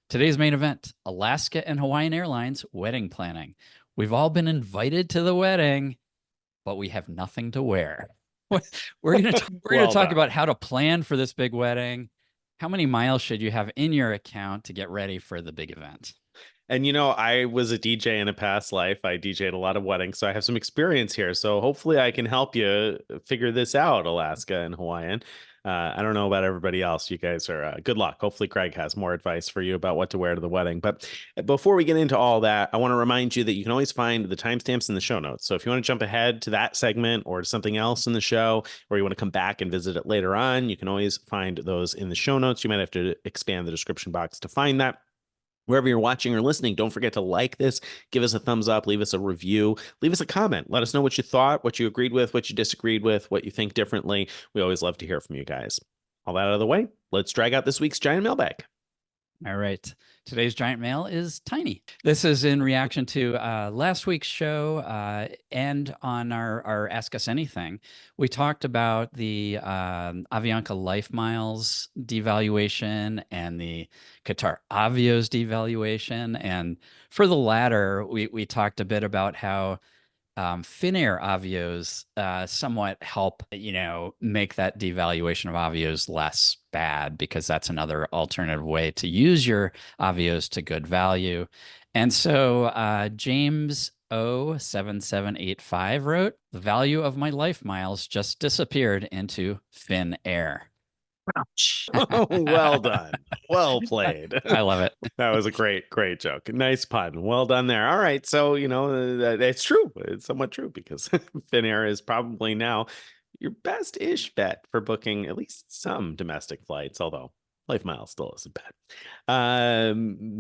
Today's main event, Alaska and Hawaiian Airlines wedding planning. We've all been invited to the wedding, but we have nothing to wear. We're gonna Well talk done. about how to plan for this big wedding. How many miles should you have in your account to get ready for the big event? And I was a DJ in a past life. I DJ'd a lot of weddings, so I have some experience here. So hopefully I can help you figure this out, Alaska and Hawaiian. I don't know about everybody else. You guys are good luck. Hopefully Craig has more advice for you about what to wear to the wedding. But before we get into all that, I want to remind you that you can always find the timestamps in the show notes. So if you want to jump ahead to that segment or to something else in the show, or you want to come back and visit it later on, you can always find those in the show notes. You might have to expand the description box to find that. Wherever you're watching or listening, don't forget to like this, give us a thumbs up, leave us a review, leave us a comment. Let us know what you thought, what you agreed with, what you disagreed with, what you think differently. We always love to hear from you guys. All that out of the way, let's drag out this week's giant mailbag. All right. Today's giant mail is tiny. This is in reaction to last week's show and on our Ask Us Anything. We talked about the Avianca Life Miles devaluation and the Qatar Avios devaluation. And for the latter, we talked a bit about how Finnair Avios somewhat help, make that devaluation of Avios less bad because that's another alternative way to use your Avios to good value. And so James O7785 wrote, the value of my life miles just disappeared into Finnair. Ouch. Well done. Well played. I love it. That was a great joke. Nice pun. Well done there. All right. So, it's true. It's somewhat true because Finnair is probably now your best-ish bet for booking at least some domestic flights, although Life Miles still isn't bad.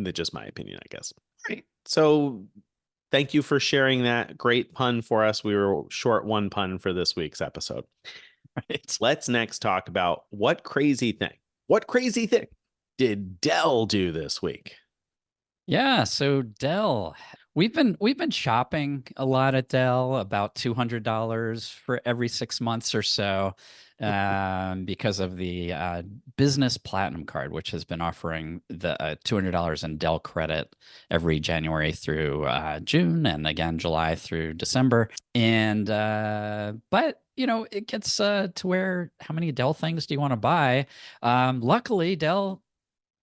That's just my opinion, I guess. All right. So thank you for sharing that great pun for us. We were short one pun for this week's episode. Right. Let's next talk about what crazy thing did Dell do this week? Yeah, so Dell, we've been shopping a lot at Dell, about $200 for every 6 months or so, because of the Business Platinum card, which has been offering the $200 in Dell credit every January through June, and again July through December. And but it gets to where how many Dell things do you want to buy? Luckily, Dell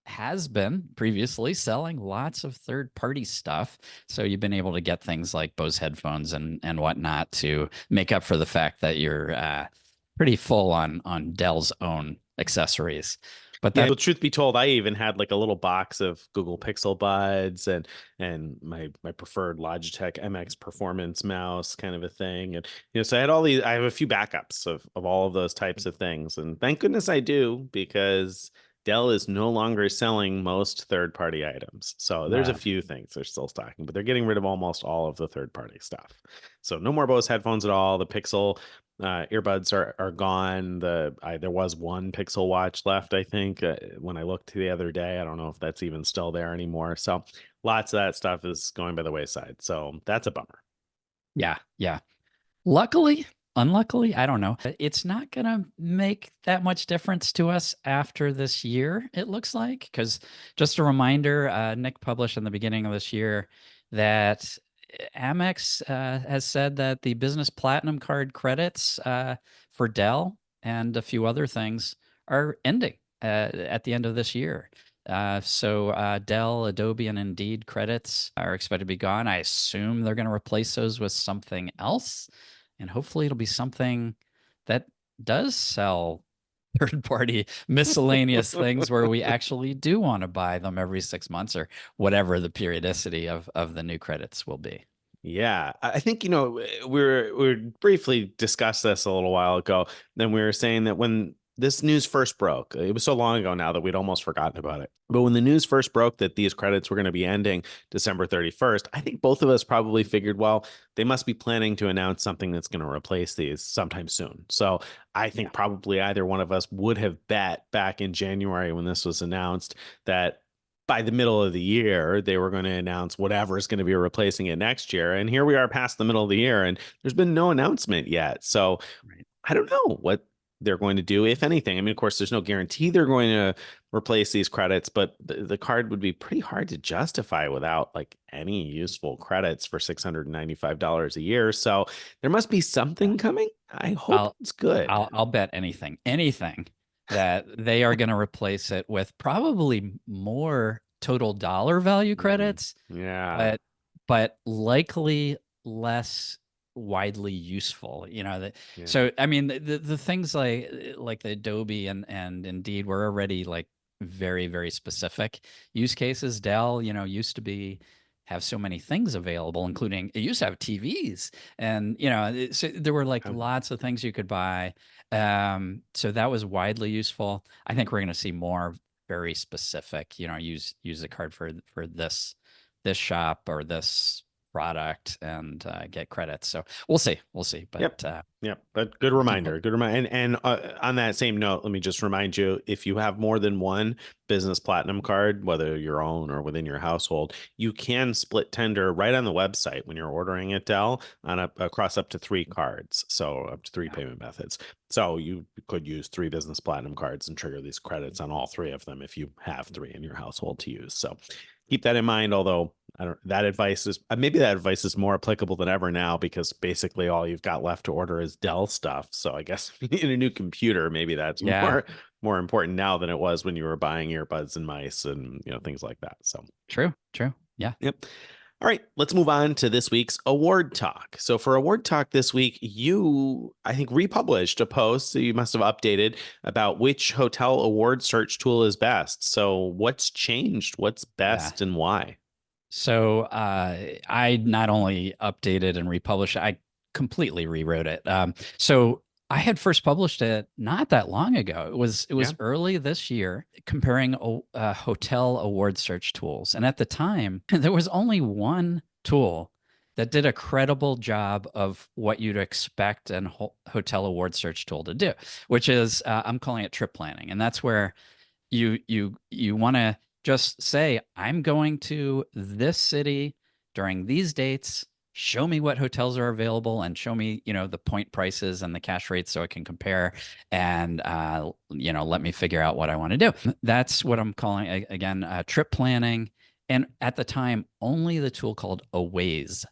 has been previously selling lots of third-party stuff. So you've been able to get things like Bose headphones and whatnot to make up for the fact that you're pretty full on Dell's own accessories. But Yeah, that well, truth be told, I even had like a little box of Google Pixel buds and my preferred Logitech MX Performance mouse kind of a thing. And so I had all these, I have a few backups of all of those types of things. And thank goodness I do, because Dell is no longer selling most third-party items. So there's a few things they're still stocking, but they're getting rid of almost all of the third-party stuff. So no more Bose headphones at all. The Pixel earbuds are gone. There was one Pixel watch left, I think, when I looked the other day. I don't know if that's even still there anymore. So lots of that stuff is going by the wayside. So that's a bummer. yeah. Luckily, unluckily, I don't know. It's not going to make that much difference to us after this year, it looks like. Because just a reminder, Nick published in the beginning of this year that Amex has said that the Business Platinum card credits for Dell and a few other things are ending at the end of this year. So Dell, Adobe, and Indeed credits are expected to be gone. I assume they're going to replace those with something else. And hopefully it'll be something that does sell third-party miscellaneous things where we actually do want to buy them every 6 months or whatever the periodicity of the new credits will be. Yeah, I think we briefly discussed this a little while ago. Then we were saying that when this news first broke, it was so long ago now that we'd almost forgotten about it. But when the news first broke that these credits were going to be ending December 31st, I think both of us probably figured, well, they must be planning to announce something that's going to replace these sometime soon. So I think probably either one of us would have bet back in January when this was announced that by the middle of the year, they were going to announce whatever is going to be replacing it next year. And here we are past the middle of the year, and there's been no announcement yet. So Right. I don't know what they're going to do, if anything. I mean, of course, there's no guarantee they're going to replace these credits, but the card would be pretty hard to justify without like any useful credits for $695 a year. So there must be Yeah. something coming. I hope I'll it's good. I'll bet anything that they are going to replace it with probably more total dollar value Mm, credits, yeah. but likely less widely useful. Yeah. So I mean the things like the Adobe and Indeed were already like very, very specific use cases. Dell, used to be have so many things available, including it used to have TVs, and so there were like Um, lots of things you could buy. So that was widely useful. I think we're going to see more very specific, use the card for this shop or this product and get credits. So we'll see. Yep. But Yep. But good looking for reminder. Good reminder. And on that same note, let me just remind you, if you have more than one business platinum card, whether your own or within your household, you can split tender right on the website when you're ordering at Dell across up to 3 cards. So up to three yeah, payment methods. So you could use 3 business platinum cards and trigger these credits on all 3 of them if you have 3 in your household to use. So keep that in mind. Although I don't, that advice is maybe that advice is more applicable than ever now because basically all you've got left to order is Dell stuff. So I guess in a new computer, maybe that's yeah, more important now than it was when you were buying earbuds and mice and things like that. So true, yeah, yep. All right, let's move on to this week's award talk. So for award talk this week, you I think republished a post, so you must have updated about which hotel award search tool is best. So what's changed? What's yeah. best and why? So I not only updated and republished, I completely rewrote it. So I had first published it not that long ago. It was Yeah. early this year, comparing hotel award search tools, and at the time there was only one tool that did a credible job of what you'd expect an hotel award search tool to do, which is I'm calling it trip planning, and that's where you want to just say, I'm going to this city during these dates. Show me what hotels are available and show me, the point prices and the cash rates so I can compare and, let me figure out what I want to do. That's what I'm calling, again, trip planning. And at the time, only the tool called Awaze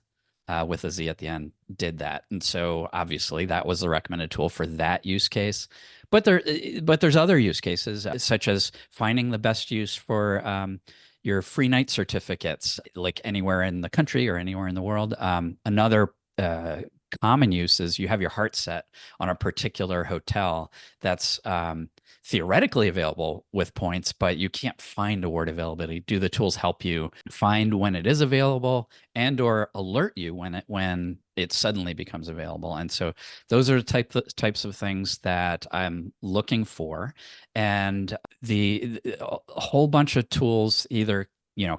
with a Z at the end did that. And so obviously that was the recommended tool for that use case. But there's other use cases such as finding the best use for your free night certificates, like anywhere in the country or anywhere in the world. Another common use is you have your heart set on a particular hotel that's theoretically available with points, but you can't find award availability. Do the tools help you find when it is available and or alert you when it suddenly becomes available? And so those are the types of things that I'm looking for. And a whole bunch of tools either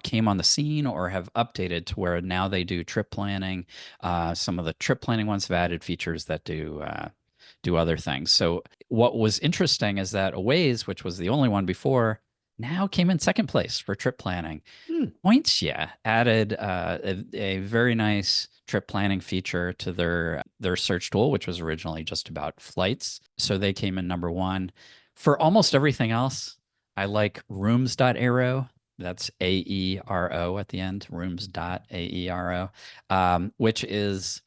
came on the scene or have updated to where now they do trip planning. Some of the trip planning ones have added features that do other things. So what was interesting is that Awaze, which was the only one before, now came in second place for trip planning. Hmm. Points, yeah, added a very nice trip planning feature to their search tool, which was originally just about flights. So they came in number one. For almost everything else, I like rooms.aero. That's AERO at the end, rooms.aero, which is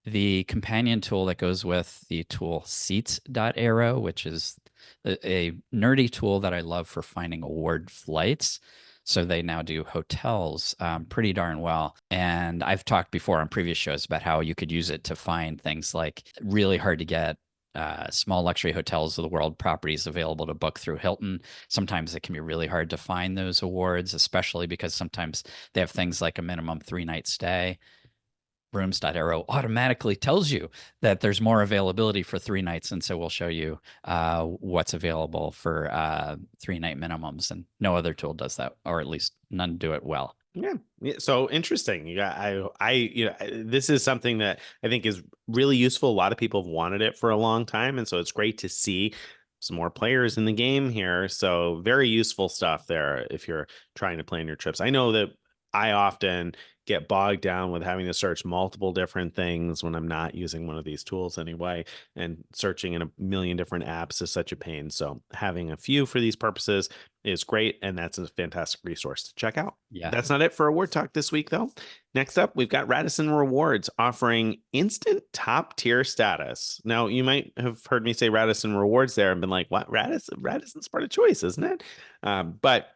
the companion tool that goes with the tool seats.aero, which is a nerdy tool that I love for finding award flights. So they now do hotels pretty darn well. And I've talked before on previous shows about how you could use it to find things like really hard to get small luxury hotels of the world properties available to book through Hilton. Sometimes it can be really hard to find those awards, especially because sometimes they have things like a minimum 3-night stay. Rooms.aero automatically tells you that there's more availability for 3 nights. And so we'll show you what's available for 3-night minimums. And no other tool does that, or at least none do it well. Yeah. Yeah. So interesting. Yeah. This is something that I think is really useful. A lot of people have wanted it for a long time. And so it's great to see some more players in the game here. So very useful stuff there if you're trying to plan your trips. I know that I often get bogged down with having to search multiple different things when I'm not using one of these tools anyway. And searching in a million different apps is such a pain. So having a few for these purposes is great. And that's a fantastic resource to check out. Yeah. That's not it for Award Talk this week, though. Next up, we've got Radisson Rewards offering instant top tier status. Now, you might have heard me say Radisson Rewards there and been like, what? Radisson's part of choice, isn't it? But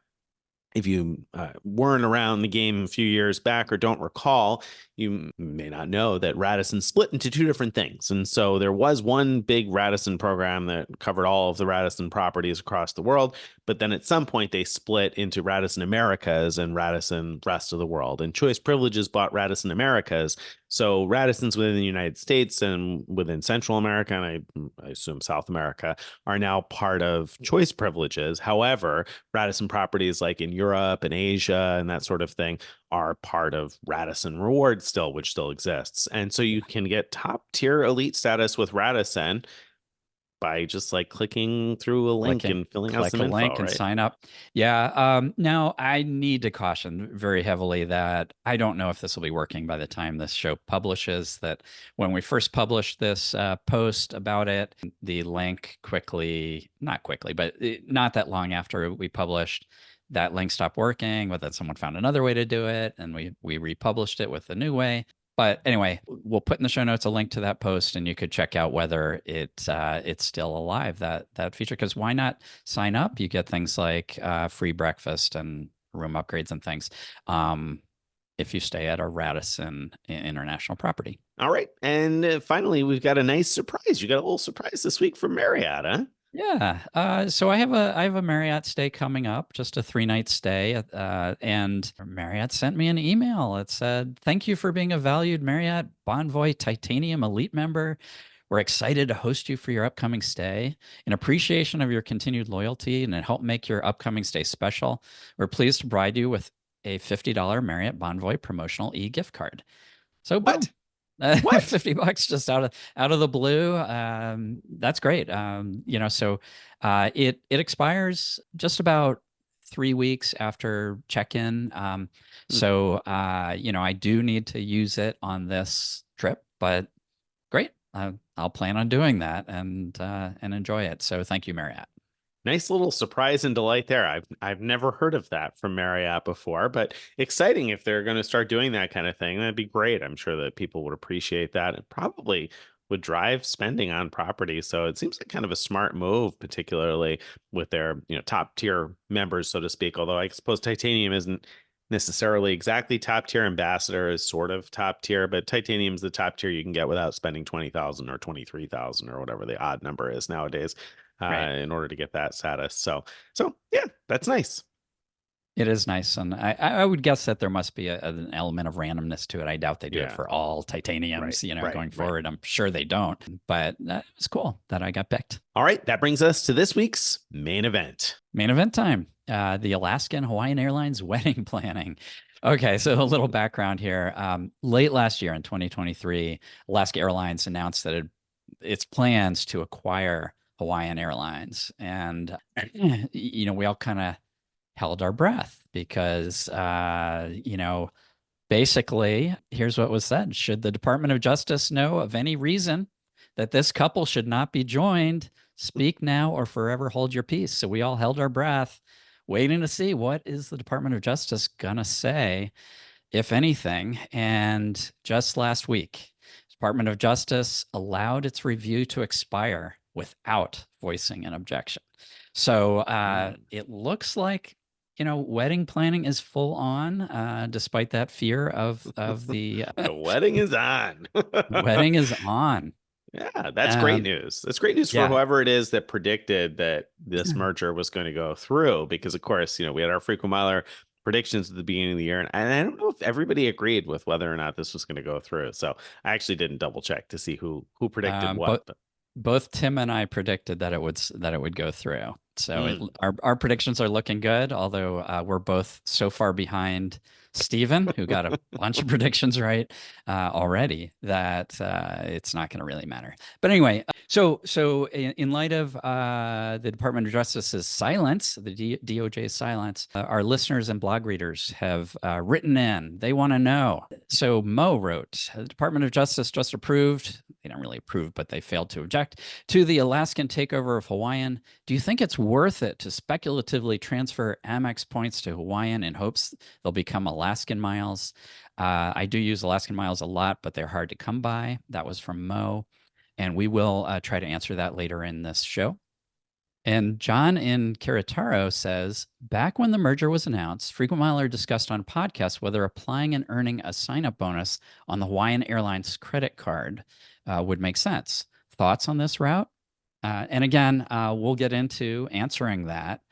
if you weren't around the game a few years back or don't recall, you may not know that Radisson split into two different things. And so there was one big Radisson program that covered all of the Radisson properties across the world. But then at some point, they split into Radisson Americas and Radisson rest of the world. And Choice Privileges bought Radisson Americas. So Radissons within the United States and within Central America, and I assume South America, are now part of Choice Privileges. However, Radisson properties like in Europe and Asia and that sort of thing are part of Radisson Rewards still, which still exists. And so you can get top tier elite status with Radisson by just like clicking through a link and filling out Click some a info, link and right? sign up. Yeah. Now I need to caution very heavily that I don't know if this will be working by the time this show publishes. That when we first published this post about it, the link not quickly, but not that long after we published, that link stopped working, but then someone found another way to do it, and we republished it with a new way. But anyway, we'll put in the show notes a link to that post, and you could check out whether it's still alive, that feature. Because why not sign up? You get things like free breakfast and room upgrades and things if you stay at a Radisson international property. All right. And finally, we've got a nice surprise. You got a little surprise this week from Marriott, huh? Yeah. So I have a Marriott stay coming up, just a 3-night stay. And Marriott sent me an email. It said, "Thank you for being a valued Marriott Bonvoy Titanium Elite member. We're excited to host you for your upcoming stay. In appreciation of your continued loyalty and to help make your upcoming stay special, we're pleased to provide you with a $50 Marriott Bonvoy promotional e-gift card." So boom. What? What? $50 just out of the blue. That's great. So it expires just about 3 weeks after check-in. Hmm. I do need to use it on this trip, but great. I'll plan on doing that and enjoy it. So thank you, Marriott. Nice little surprise and delight there. I've never heard of that from Marriott before, but exciting if they're going to start doing that kind of thing. That'd be great. I'm sure that people would appreciate that and probably would drive spending on property. So it seems like kind of a smart move, particularly with their, top tier members, so to speak. Although I suppose Titanium isn't necessarily exactly top tier. Ambassador is sort of top tier, but Titanium's the top tier you can get without spending 20,000 or 23,000 or whatever the odd number is nowadays Right. in order to get that status. So yeah, that's nice. It is nice, and I would guess that there must be an element of randomness to it. I doubt they do it Yeah, for all right, titaniums, right, going right. forward. I'm sure they don't, but it's cool that I got picked. All right, that brings us to this week's main event. Main event time. The Alaska and Hawaiian Airlines wedding planning. Okay, so a little background here. Late last year in 2023, Alaska Airlines announced that its plans to acquire Hawaiian Airlines, and we all kind of held our breath because, basically, here's what was said. Should the Department of Justice know of any reason that this couple should not be joined, speak now or forever hold your peace. So we all held our breath, waiting to see what is the Department of Justice going to say, if anything. And just last week, Department of Justice allowed its review to expire without voicing an objection. So it looks like wedding planning is full on, despite that fear of the The wedding is on. wedding is on. Yeah, that's great Um, news. That's great news for yeah. whoever it is that predicted that this merger was going to go through. Because of course, we had our frequent miler predictions at the beginning of the year, and I don't know if everybody agreed with whether or not this was going to go through. So I actually didn't double check to see who predicted what. But both Tim and I predicted that it would go through. So Mm. our predictions are looking good, although we're both so far behind Steven, who got a bunch of predictions right already, that it's not going to really matter. But anyway, so in light of the Department of Justice's silence, the DOJ's silence, our listeners and blog readers have written in. They want to know. So Mo wrote, the Department of Justice just approved, they don't really approve, but they failed to object to the Alaskan takeover of Hawaiian. Do you think it's worth it to speculatively transfer Amex points to Hawaiian in hopes they'll become Alaskan miles? I do use Alaskan miles a lot, but they're hard to come by. That was from Mo. And we will try to answer that later in this show. And John in Kerataro says, back when the merger was announced, frequent miler discussed on podcasts whether applying and earning a sign-up bonus on the Hawaiian Airlines credit card would make sense. Thoughts on this route? And again, we'll get into answering that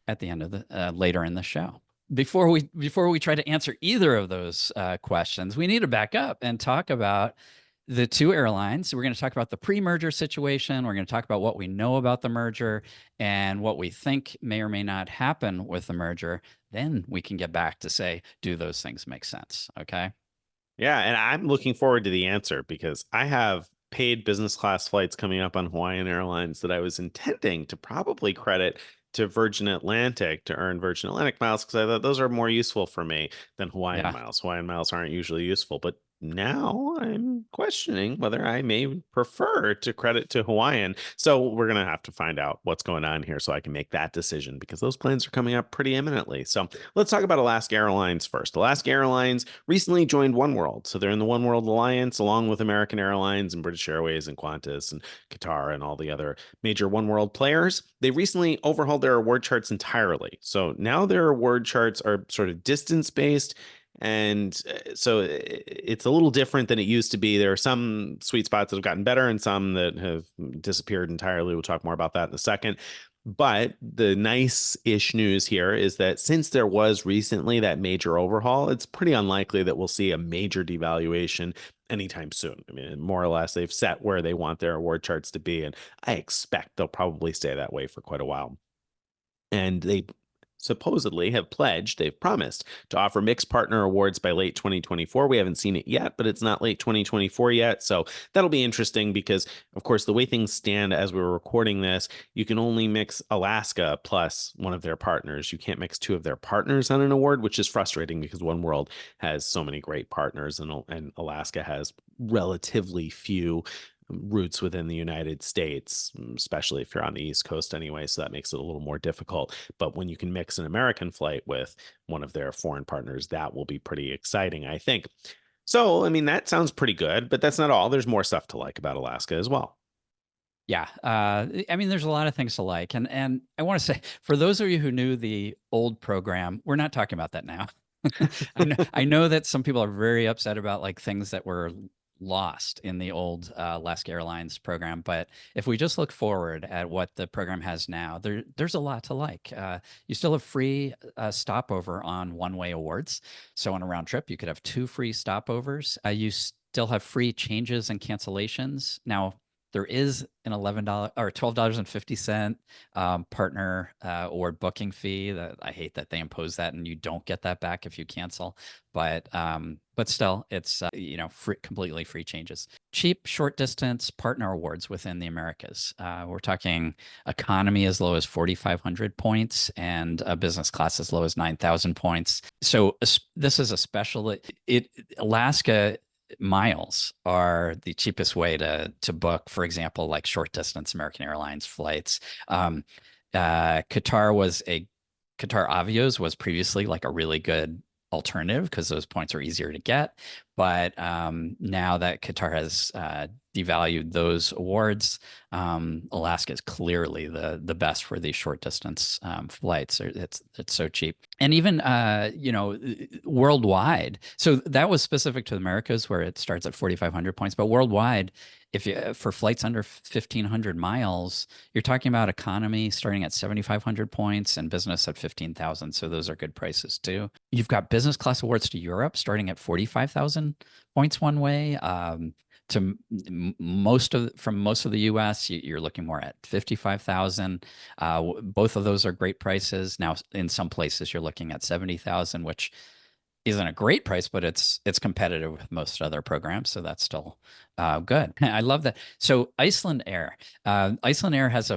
at the end of the later in the show. Before we try to answer either of those questions, we need to back up and talk about the two airlines. We're going to talk about the pre-merger situation. We're going to talk about what we know about the merger and what we think may or may not happen with the merger. Then we can get back to say, do those things make sense? Okay. Yeah, and I'm looking forward to the answer because I have paid business class flights coming up on Hawaiian Airlines that I was intending to probably credit to Virgin Atlantic to earn Virgin Atlantic miles because I thought those are more useful for me than Hawaiian Yeah. miles. Hawaiian miles aren't usually useful, but now I'm questioning whether I may prefer to credit to Hawaiian. So we're going to have to find out what's going on here so I can make that decision because those plans are coming up pretty imminently. So let's talk about Alaska Airlines first. Alaska Airlines recently joined oneworld. So they're in the oneworld alliance along with American Airlines and British Airways and Qantas and Qatar and all the other major oneworld players. They recently overhauled their award charts entirely. So now their award charts are sort of distance based, and so it's a little different than it used to be. There are some sweet spots that have gotten better and some that have disappeared entirely. We'll talk more about that in a second. But the nice-ish news here is that since there was recently that major overhaul, it's pretty unlikely that we'll see a major devaluation anytime soon. I mean, more or less, they've set where they want their award charts to be, and I expect they'll probably stay that way for quite a while. And they supposedly have pledged, they've promised to offer mixed partner awards by late 2024. We haven't seen it yet, but it's not late 2024 yet. So that'll be interesting because, of course, the way things stand as we were recording this, you can only mix Alaska plus one of their partners. You can't mix two of their partners on an award, which is frustrating because oneworld has so many great partners and Alaska has relatively few routes within the United States, especially if you're on the East Coast anyway. So that makes it a little more difficult. But when you can mix an American flight with one of their foreign partners, that will be pretty exciting, I think. So, I mean, that sounds pretty good, but that's not all. There's more stuff to like about Alaska as well. Yeah. I mean, there's a lot of things to like. And I want to say, for those of you who knew the old program, we're not talking about that now. I know that some people are very upset about like things that were lost in the old Alaska Airlines program. But if we just look forward at what the program has now, there's a lot to like. You still have free stopover on one-way awards. So on a round trip, you could have two free stopovers. You still have free changes and cancellations. Now, there is an $11 or $12.50 partner award booking fee. That I hate that they impose that, and you don't get that back if you cancel. But still, it's free, completely free changes. Cheap short distance partner awards within the Americas. We're talking economy as low as 4,500 points and a business class as low as 9,000 points. So this is a special. Alaska miles are the cheapest way to book, for example, like short distance American Airlines flights. Qatar Avios was previously like a really good alternative because those points are easier to get. But now that Qatar has devalued those awards, Alaska is clearly the best for these short distance flights. It's so cheap, and even worldwide. So that was specific to the Americas, where it starts at 4,500 points, but worldwide, if you for flights under 1,500 miles, you're talking about economy starting at 7,500 points and business at 15,000. So those are good prices too. You've got business class awards to Europe starting at 45,000 points one way. from most of the U.S., you're looking more at 55,000. Both of those are great prices. Now, in some places, you're looking at 70,000, which isn't a great price, but it's competitive with most other programs, so that's still good. I love that. So Iceland Air has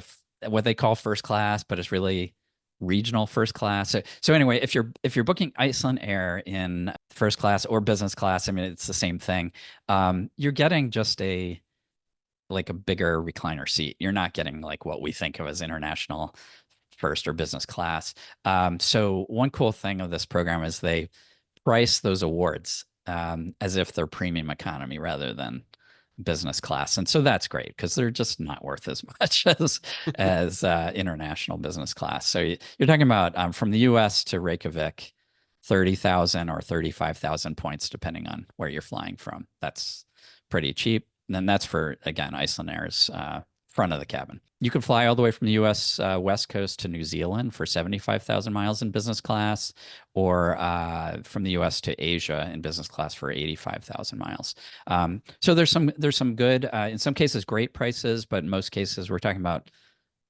what they call first class, but it's really regional first class. So anyway, if you're booking Iceland Air in first class or business class, I mean it's the same thing. You're getting just a bigger recliner seat. You're not getting like what we think of as international first or business class. So one cool thing of this program is they price those awards as if they're premium economy rather than business class, and so that's great because they're just not worth as much as international business class. So you're talking about from the U.S. to Reykjavik, 30,000 or 35,000 points depending on where you're flying from. That's pretty cheap. And then that's for again Iceland Air's front of the cabin. You can fly all the way from the U.S. West Coast to New Zealand for 75,000 miles in business class, or from the U.S. to Asia in business class for 85,000 miles. So there's some good, in some cases, great prices, but in most cases, we're talking about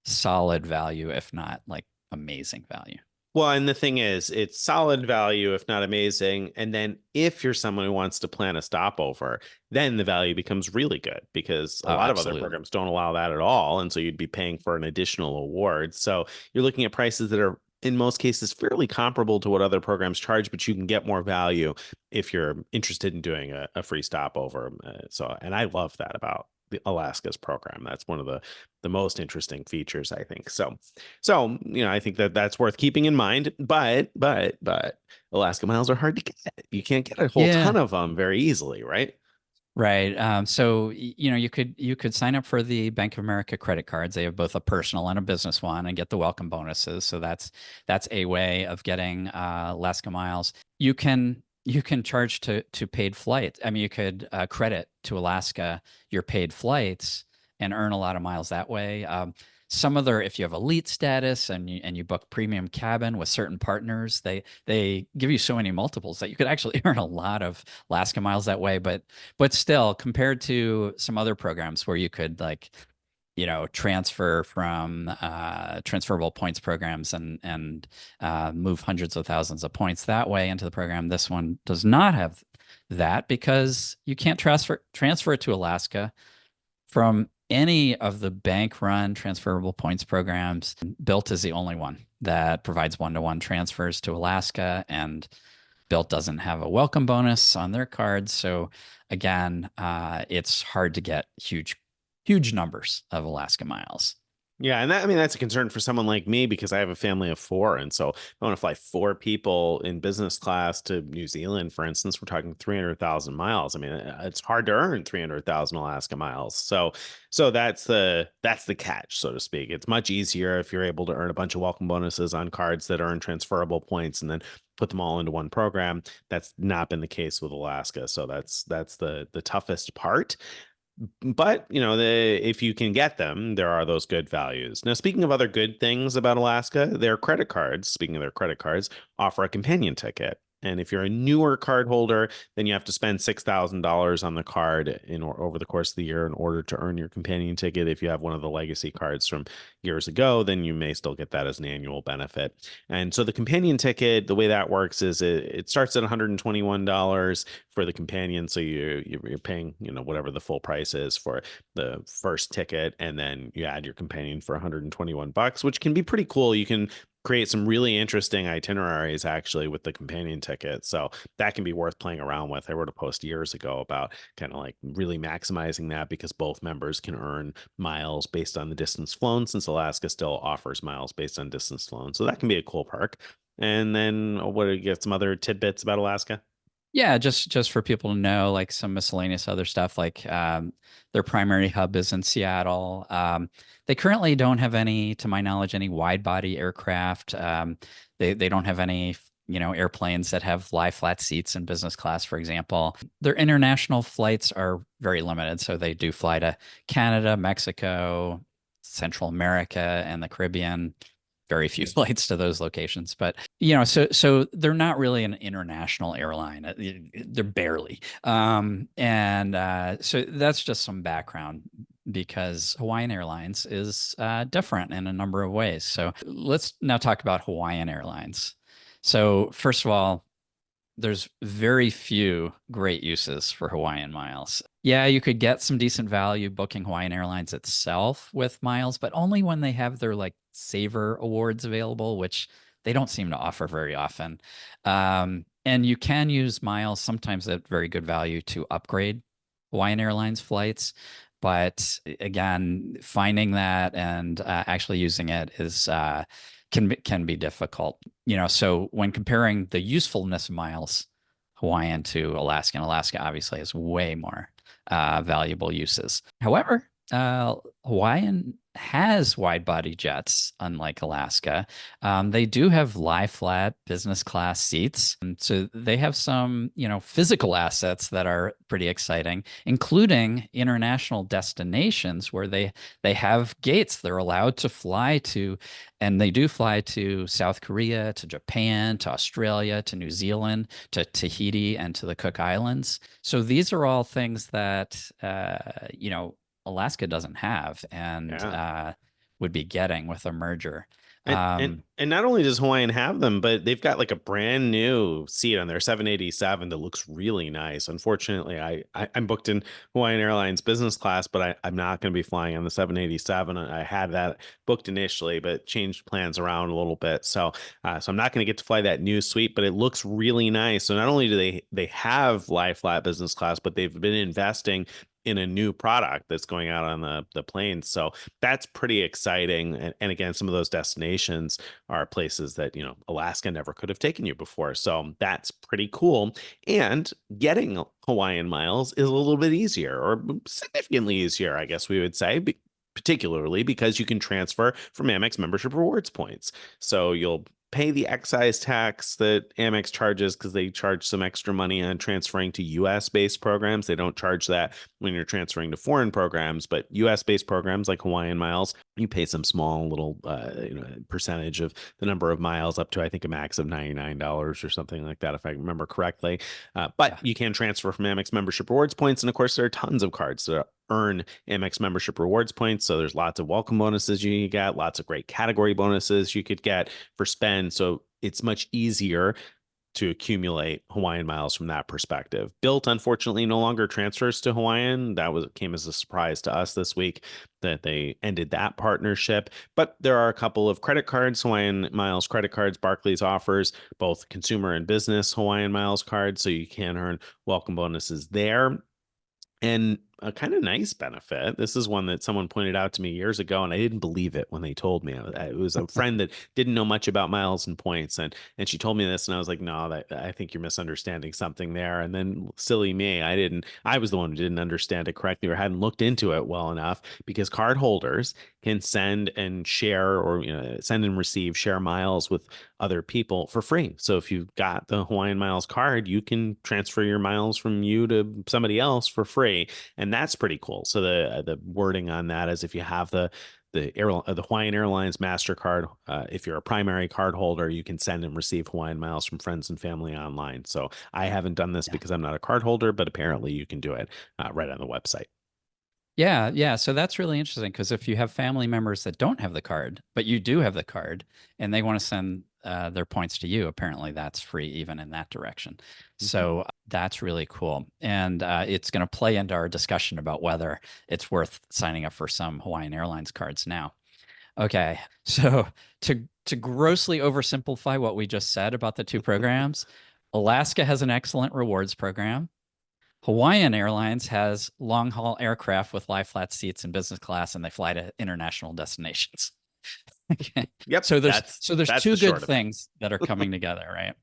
solid value, if not like amazing value. Well, and the thing is, it's solid value, if not amazing. And then if you're someone who wants to plan a stopover, then the value becomes really good because a Oh, lot of other absolutely. programs don't allow that at all. And so you'd be paying for an additional award. So you're looking at prices that are in most cases fairly comparable to what other programs charge, but you can get more value if you're interested in doing a free stopover. And I love that about the Alaska's program. That's one of the most interesting features, I think. So, I think that that's worth keeping in mind. But Alaska miles are hard to get. You can't get a whole ton Yeah. of them very easily, right? Right. So you could sign up for the Bank of America credit cards. They have both a personal and a business one, and get the welcome bonuses. So that's a way of getting Alaska miles. You can charge to paid flights. I mean, you could credit to Alaska your paid flights and earn a lot of miles that way. Some other, if you have elite status and you book premium cabin with certain partners, they give you so many multiples that you could actually earn a lot of Alaska miles that way. But still, compared to some other programs where you could like, transfer from transferable points programs and move hundreds of thousands of points that way into the program, this one does not have that because you can't transfer it to Alaska from any of the bank-run transferable points programs. Bilt is the only one that provides one-to-one transfers to Alaska, and Bilt doesn't have a welcome bonus on their cards. So again, it's hard to get huge numbers of Alaska miles. Yeah, and that's a concern for someone like me because I have a family of four, and so if I want to fly four people in business class to New Zealand, for instance, we're talking 300,000 miles. I mean, it's hard to earn 300,000 Alaska miles. So that's the catch, so to speak. It's much easier if you're able to earn a bunch of welcome bonuses on cards that earn transferable points and then put them all into one program. That's not been the case with Alaska, so that's the toughest part. But if you can get them, there are those good values. Now, speaking of other good things about Alaska, their credit cards, speaking of their credit cards, offer a companion ticket. And if you're a newer card holder, then you have to spend $6,000 on the card over the course of the year in order to earn your companion ticket. If you have one of the legacy cards from years ago, then you may still get that as an annual benefit. And so the companion ticket, the way that works is it starts at $121 for the companion. So you're paying, whatever the full price is for the first ticket, and then you add your companion for 121 bucks, which can be pretty cool. You can create some really interesting itineraries actually with the companion ticket. So that can be worth playing around with. I wrote a post years ago about kind of like really maximizing that because both members can earn miles based on the distance flown, since Alaska still offers miles based on distance flown. So that can be a cool perk. And then what do you get, some other tidbits about Alaska? Yeah, just for people to know, like some miscellaneous other stuff, like their primary hub is in Seattle. They currently don't have any, to my knowledge, any wide body aircraft. They don't have any, airplanes that have lie flat seats in business class, for example. Their international flights are very limited, so they do fly to Canada, Mexico, Central America, and the Caribbean. very few flights to those locations. But so they're not really an international airline. They're barely. And so that's just some background because Hawaiian Airlines is different in a number of ways. So let's now talk about Hawaiian Airlines. So first of all, there's very few great uses for Hawaiian miles. Yeah, you could get some decent value booking Hawaiian Airlines itself with miles, but only when they have their like Savor Awards available, which they don't seem to offer very often. And you can use miles sometimes at very good value to upgrade Hawaiian Airlines flights. But again, finding that and actually using it is can be difficult. So when comparing the usefulness of miles, Hawaiian to Alaska obviously has way more valuable uses. However, Hawaiian has wide body jets, unlike Alaska. They do have lie flat business class seats. And so they have some, physical assets that are pretty exciting, including international destinations where they have gates they're allowed to fly to. And they do fly to South Korea, to Japan, to Australia, to New Zealand, to Tahiti, and to the Cook Islands. So these are all things that, Alaska doesn't have and Yeah. would be getting with a merger. And, and Um, and not only does Hawaiian have them, but they've got like a brand new seat on their 787 that looks really nice. Unfortunately, I'm booked in Hawaiian Airlines business class, but I'm not going to be flying on the 787. I had that booked initially, but changed plans around a little bit. So I'm not going to get to fly that new suite, but it looks really nice. So not only do they have lie flat business class, but they've been investing in a new product that's going out on the planes. So that's pretty exciting. And again, some of those destinations are places that, Alaska never could have taken you before. So that's pretty cool. And getting Hawaiian miles is a little bit easier, or significantly easier, I guess we would say, particularly because you can transfer from Amex membership rewards points. So you'll pay the excise tax that Amex charges because they charge some extra money on transferring to US based programs. They don't charge that when you're transferring to foreign programs, but US based programs like Hawaiian Miles, you pay some small little percentage of the number of miles up to, I think, a max of $99 or something like that, if I remember correctly. But yeah, you can transfer from Amex membership rewards points. And of course, there are tons of cards that earn Amex membership rewards points. So there's lots of welcome bonuses you can get, lots of great category bonuses you could get for spend. So it's much easier to accumulate Hawaiian miles from that perspective. Built, unfortunately, no longer transfers to Hawaiian. Came as a surprise to us this week that they ended that partnership. But there are a couple of credit cards, Hawaiian Miles credit cards. Barclays offers both consumer and business Hawaiian Miles cards, so you can earn welcome bonuses there. And a kind of nice benefit. This is one that someone pointed out to me years ago, and I didn't believe it when they told me. It was a friend that didn't know much about miles and points, and she told me this, and I was like, "No, I think you're misunderstanding something there." And then, silly me, I didn't. I was the one who didn't understand it correctly or hadn't looked into it well enough, because card holders can send and share, or send and receive, share miles with other people for free. So if you've got the Hawaiian Miles card, you can transfer your miles from you to somebody else for free, and that's pretty cool. So the wording on that is, if you have the Hawaiian Airlines Mastercard, if you're a primary card holder, you can send and receive Hawaiian miles from friends and family online. So I haven't done this yeah. because I'm not a card holder, but apparently you can do it right on the website. Yeah, yeah. So that's really interesting because if you have family members that don't have the card, but you do have the card and they want to send their points to you, apparently that's free even in that direction. Mhm. So that's really cool. And it's going to play into our discussion about whether it's worth signing up for some Hawaiian Airlines cards now. Okay. So to grossly oversimplify what we just said about the two programs, Alaska has an excellent rewards program. Hawaiian Airlines has long haul aircraft with lie flat seats in business class, and they fly to international destinations. Okay. Yep, So there's that's two the good short of it. things that are coming together, right?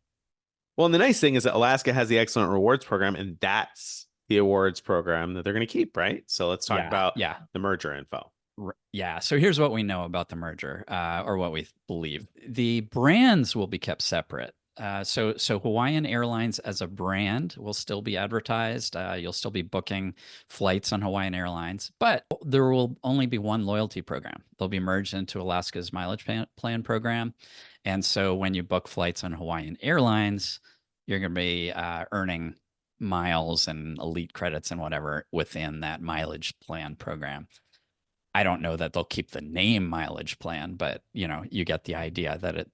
Well, and the nice thing is that Alaska has the excellent rewards program, and that's the awards program that they're going to keep, right? So let's talk Yeah, about yeah. the merger info. Yeah. So here's what we know about the merger, or what we believe. The brands will be kept separate. So Hawaiian Airlines as a brand will still be advertised. You'll still be booking flights on Hawaiian Airlines, but there will only be one loyalty program. They'll be merged into Alaska's mileage plan program. And so when you book flights on Hawaiian Airlines, you're going to be earning miles and elite credits and whatever within that mileage plan program. I don't know that they'll keep the name mileage plan, but you get the idea that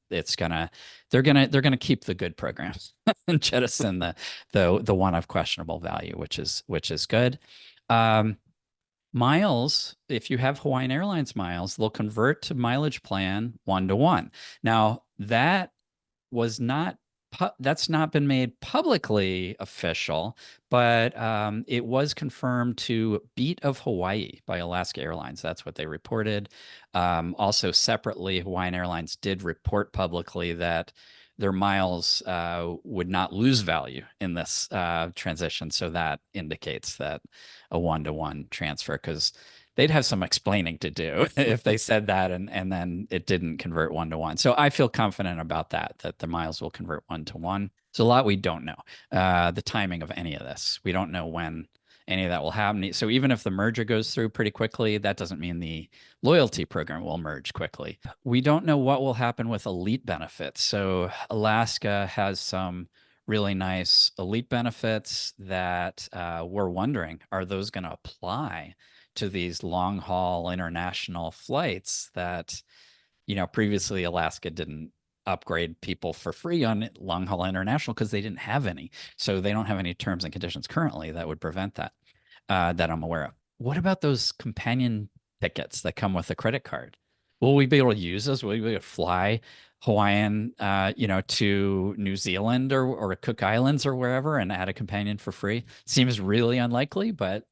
they're gonna keep the good programs and jettison the one of questionable value, which is good. Um, Miles, if you have Hawaiian Airlines miles, they'll convert to mileage plan 1-to-1. Now was not that's not been made publicly official, but it was confirmed to beat of Hawaii by Alaska Airlines. That's what they reported. Also, separately, Hawaiian Airlines did report publicly that their miles would not lose value in this transition. So that indicates that a 1-to-1 transfer, because they'd have some explaining to do if they said that and then it didn't convert 1-to-1. So I feel confident about that the miles will convert 1-to-1. There's a lot we don't know. The timing of any of this. We don't know when any of that will happen. So even if the merger goes through pretty quickly, that doesn't mean the loyalty program will merge quickly. We don't know what will happen with elite benefits. So Alaska has some really nice elite benefits that we're wondering, are those going to apply to these long haul international flights that, previously Alaska didn't upgrade people for free on long haul international because they didn't have any. So they don't have any terms and conditions currently that would prevent that, that I'm aware of. What about those companion tickets that come with a credit card? Will we be able to use those? Will we be able to fly Hawaiian, to New Zealand or Cook Islands or wherever and add a companion for free? Seems really unlikely, but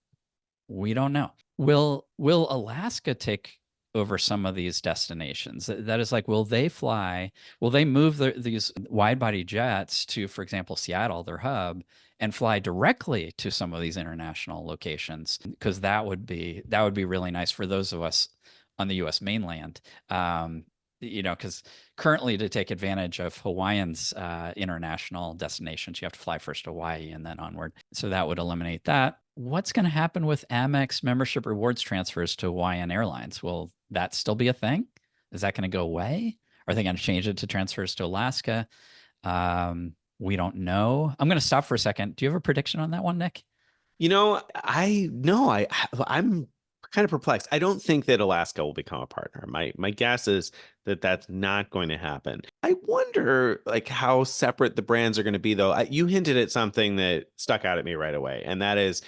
we don't know. Will Alaska take over some of these destinations? That is like, will they fly? Will they move these wide body jets to, for example, Seattle, their hub, and fly directly to some of these international locations? Because that would be really nice for those of us on the U.S. mainland. Because currently to take advantage of Hawaiian's international destinations, you have to fly first to Hawaii and then onward. So that would eliminate that. What's going to happen with Amex membership rewards transfers to Hawaiian Airlines? Will that still be a thing? Is that going to go away? Are they going to change it to transfers to Alaska? We don't know. I'm going to stop for a second. Do you have a prediction on that one, Nick? I no, I'm kind of perplexed. I don't think that Alaska will become a partner. My guess is that that's not going to happen. I wonder like how separate the brands are going to be though. You hinted at something that stuck out at me right away, and that is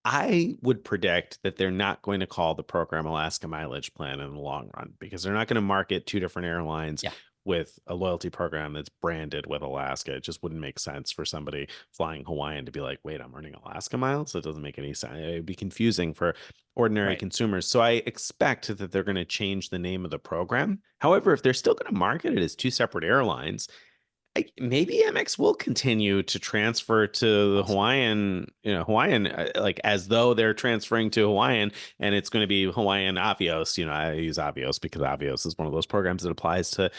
I would predict that they're not going to call the program Alaska Mileage Plan in the long run because they're not going to market two different airlines Yeah. with a loyalty program that's branded with Alaska. It just wouldn't make sense for somebody flying Hawaiian to be like, wait, I'm earning Alaska miles. So it doesn't make any sense. It'd be confusing for ordinary Right. consumers. So I expect that they're going to change the name of the program. However, if they're still going to market it as two separate airlines, maybe Amex will continue to transfer to the Awesome. Hawaiian, like as though they're transferring to Hawaiian, and it's going to be Hawaiian Avios. I use Avios because Avios is one of those programs that applies to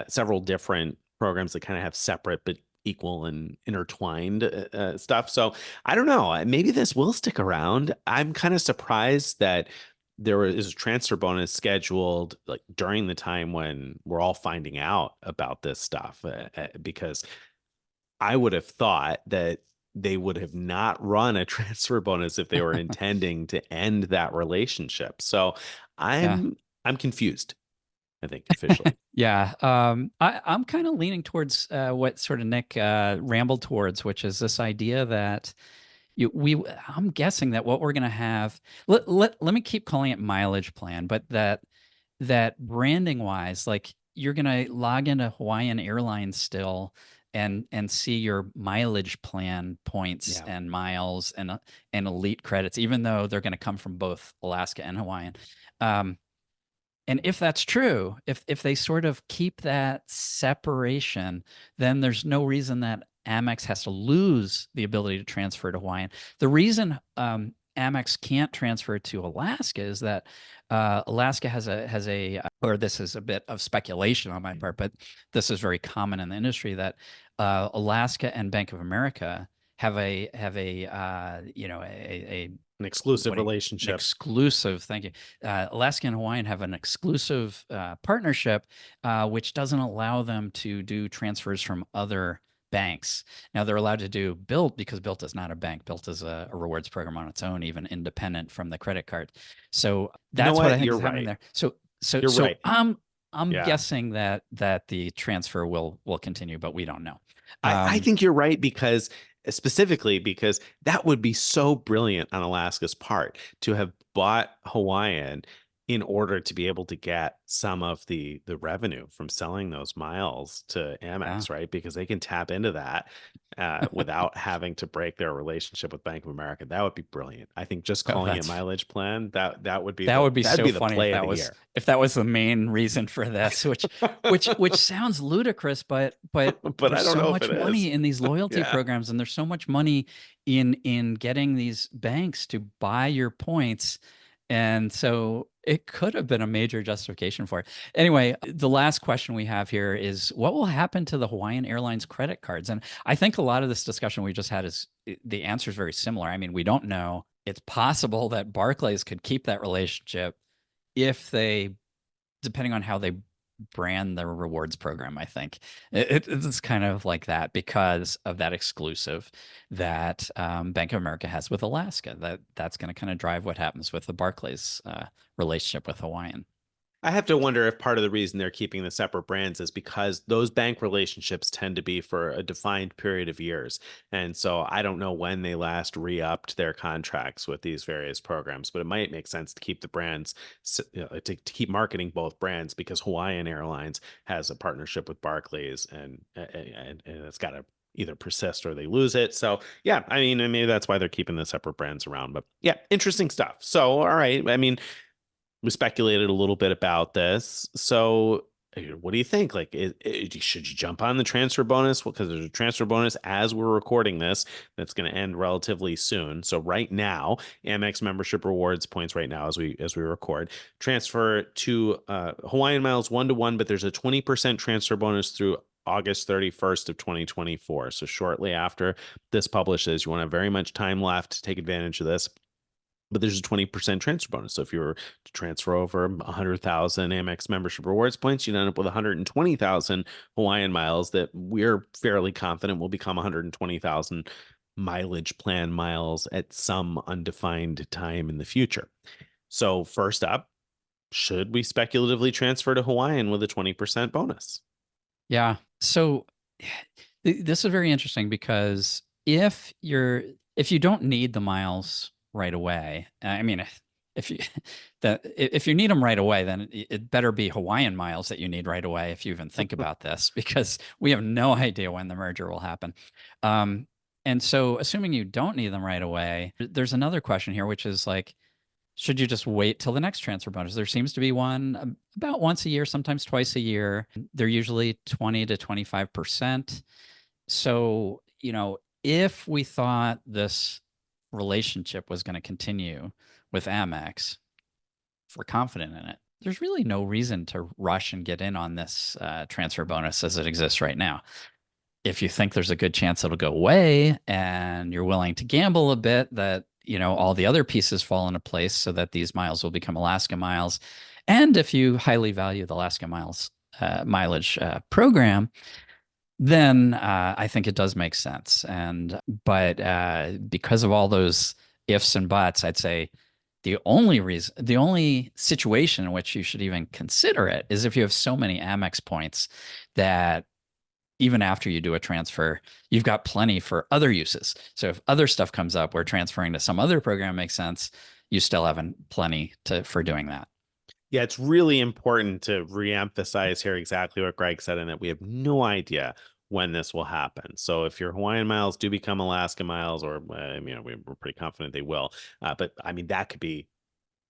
several different programs that kind of have separate but equal and intertwined stuff. So I don't know. Maybe this will stick around. I'm kind of surprised that there is a transfer bonus scheduled like during the time when we're all finding out about this stuff because I would have thought that they would have not run a transfer bonus if they were intending to end that relationship. So Yeah. I'm confused, I think officially. Yeah. I'm kind of leaning towards what sort of Nick rambled towards, which is this idea that I'm guessing that what we're going to have, let me keep calling it mileage plan, but that branding wise, like you're going to log into Hawaiian Airlines still and see your mileage plan points Yeah. and miles and elite credits, even though they're going to come from both Alaska and Hawaiian. And if that's true, if they sort of keep that separation, then there's no reason that Amex has to lose the ability to transfer to Hawaiian. The reason Amex can't transfer to Alaska is that Alaska has a or this is a bit of speculation on my part, but this is very common in the industry that Alaska and Bank of America have a An exclusive what do you, an relationship. exclusive, thank you. Alaska and Hawaiian have an exclusive partnership, which doesn't allow them to do transfers from other banks. Now they're allowed to do Bilt because Bilt is not a bank. Bilt is a rewards program on its own, even independent from the credit card. So You know that's what I what? think You're is happening right. there. So so You're so right. I'm Yeah. guessing that the transfer will continue, but we don't know. I Um, think you're right because specifically because that would be so brilliant on Alaska's part to have bought Hawaiian in order to be able to get some of the revenue from selling those miles to yeah. Amex, right? Because they can tap into that without having to break their relationship with Bank of America. That would be brilliant. I think just Oh, calling it that's mileage plan, that would be that would be that'd so be the funny play of the year. if that was the main reason for this, which sounds ludicrous, but But I there's don't so know if much it is. money in these loyalty Yeah. programs, and there's so much money in getting these banks to buy your points. And so it could have been a major justification for it. Anyway, the last question we have here is what will happen to the Hawaiian Airlines credit cards? And I think a lot of this discussion we just had is the answer is very similar. I mean, we don't know. It's possible that Barclays could keep that relationship if they, depending on how they brand the rewards program, I think it's kind of like that because of that exclusive that Bank of America has with Alaska. That's going to kind of drive what happens with the Barclays relationship with Hawaiian. I have to wonder if part of the reason they're keeping the separate brands is because those bank relationships tend to be for a defined period of years. And so I don't know when they last re-upped their contracts with these various programs, but it might make sense to keep the brands, to keep marketing both brands because Hawaiian Airlines has a partnership with Barclays and it's got to either persist or they lose it. So yeah, I mean, maybe that's why they're keeping the separate brands around. But yeah, interesting stuff. So all right, I mean, we speculated a little bit about this. So, what do you think? Like, should you jump on the transfer bonus? Because there's a transfer bonus as we're recording this that's going to end relatively soon. So, right now, Amex membership rewards points right now as we record transfer to Hawaiian Miles 1-to-1, but there's a 20% transfer bonus through August 31st of 2024. So shortly after this publishes, you want to have very much time left to take advantage of this, but there's a 20% transfer bonus. So if you were to transfer over 100,000 Amex membership rewards points, you'd end up with 120,000 Hawaiian miles that we're fairly confident will become 120,000 mileage plan miles at some undefined time in the future. So first up, should we speculatively transfer to Hawaiian with a 20% bonus? Yeah. So this is very interesting because if you don't need the miles right away, I mean, if you if you need them right away, then it better be Hawaiian miles that you need right away if you even think about this, because we have no idea when the merger will happen. Um, and so, assuming you don't need them right away, there's another question here, which is like, should you just wait till the next transfer bonus? There seems to be one about once a year, sometimes twice a year. They're usually 20 to 25%. So, if we thought this relationship was going to continue with Amex, if we're confident in it, there's really no reason to rush and get in on this transfer bonus as it exists right now. If you think there's a good chance it'll go away and you're willing to gamble a bit that, all the other pieces fall into place so that these miles will become Alaska miles. And if you highly value the Alaska miles mileage program, then I think it does make sense. But because of all those ifs and buts, I'd say the only situation in which you should even consider it is if you have so many Amex points that even after you do a transfer, you've got plenty for other uses. So if other stuff comes up where transferring to some other program makes sense, you still have plenty for doing that. Yeah, it's really important to reemphasize here exactly what Greg said, and that we have no idea when this will happen. So if your Hawaiian miles do become Alaska miles, or we're pretty confident they will, but I mean that could be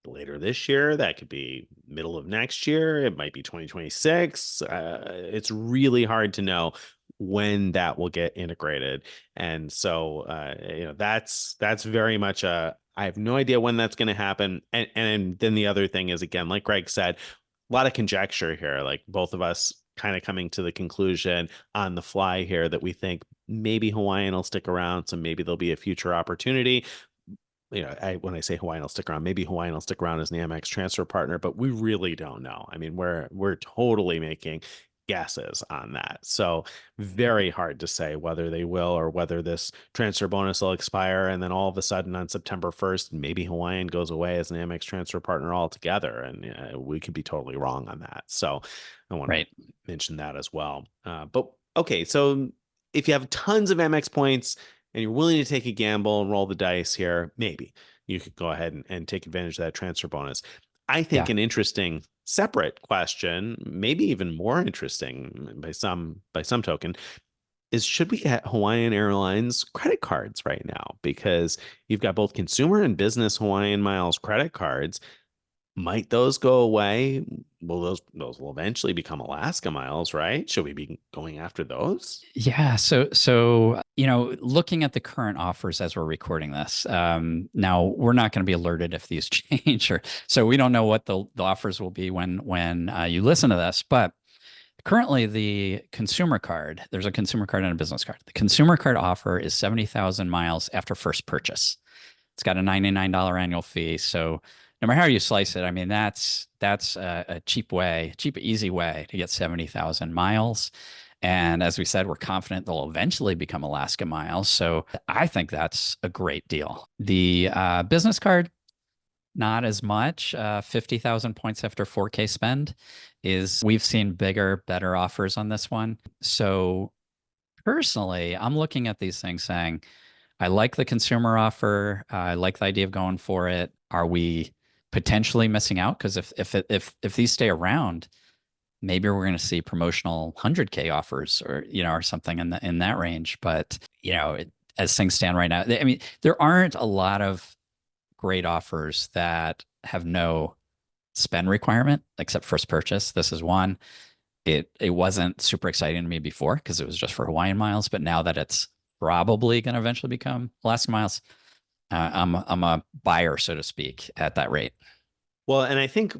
later this year, that could be middle of next year, it might be 2026. It's really hard to know when that will get integrated, and so that's very much I have no idea when that's going to happen. And then the other thing is, again, like Greg said, a lot of conjecture here, like both of us kind of coming to the conclusion on the fly here that we think maybe Hawaiian will stick around. So maybe there'll be a future opportunity. When I say Hawaiian will stick around, maybe Hawaiian will stick around as an Amex transfer partner, but we really don't know. I mean, we're totally making guesses on that. So very hard to say whether they will or whether this transfer bonus will expire. And then all of a sudden on September 1st, maybe Hawaiian goes away as an Amex transfer partner altogether. And we could be totally wrong on that. So I want to Right. mention that as well. But okay, so if you have tons of Amex points and you're willing to take a gamble and roll the dice here, maybe you could go ahead and take advantage of that transfer bonus. I think Yeah. an interesting separate question, maybe even more interesting by some token, is should we get Hawaiian Airlines credit cards right now? Because you've got both consumer and business Hawaiian Miles credit cards. Might those go away? Will those will eventually become Alaska Miles, right? Should we be going after those? Yeah. So looking at the current offers as we're recording this, now we're not going to be alerted if these change, or so we don't know what the offers will be when you listen to this. But currently, the consumer card, there's a consumer card and a business card. The consumer card offer is 70,000 miles after first purchase. It's got a $99 annual fee. So no matter how you slice it, I mean, that's a cheap, easy way to get 70,000 miles. And as we said, we're confident they'll eventually become Alaska miles. So I think that's a great deal. The business card, not as much. 50,000 points after 4K spend we've seen bigger, better offers on this one. So personally, I'm looking at these things saying, I like the consumer offer. I like the idea of going for it. Are we potentially missing out? Because if these stay around, maybe we're going to see promotional 100K offers, or something in that range. But as things stand right now, I mean, there aren't a lot of great offers that have no spend requirement except first purchase. This is one. It wasn't super exciting to me before because it was just for Hawaiian miles, but now that it's probably going to eventually become Alaska miles, I'm a buyer, so to speak, at that rate. Well, and I think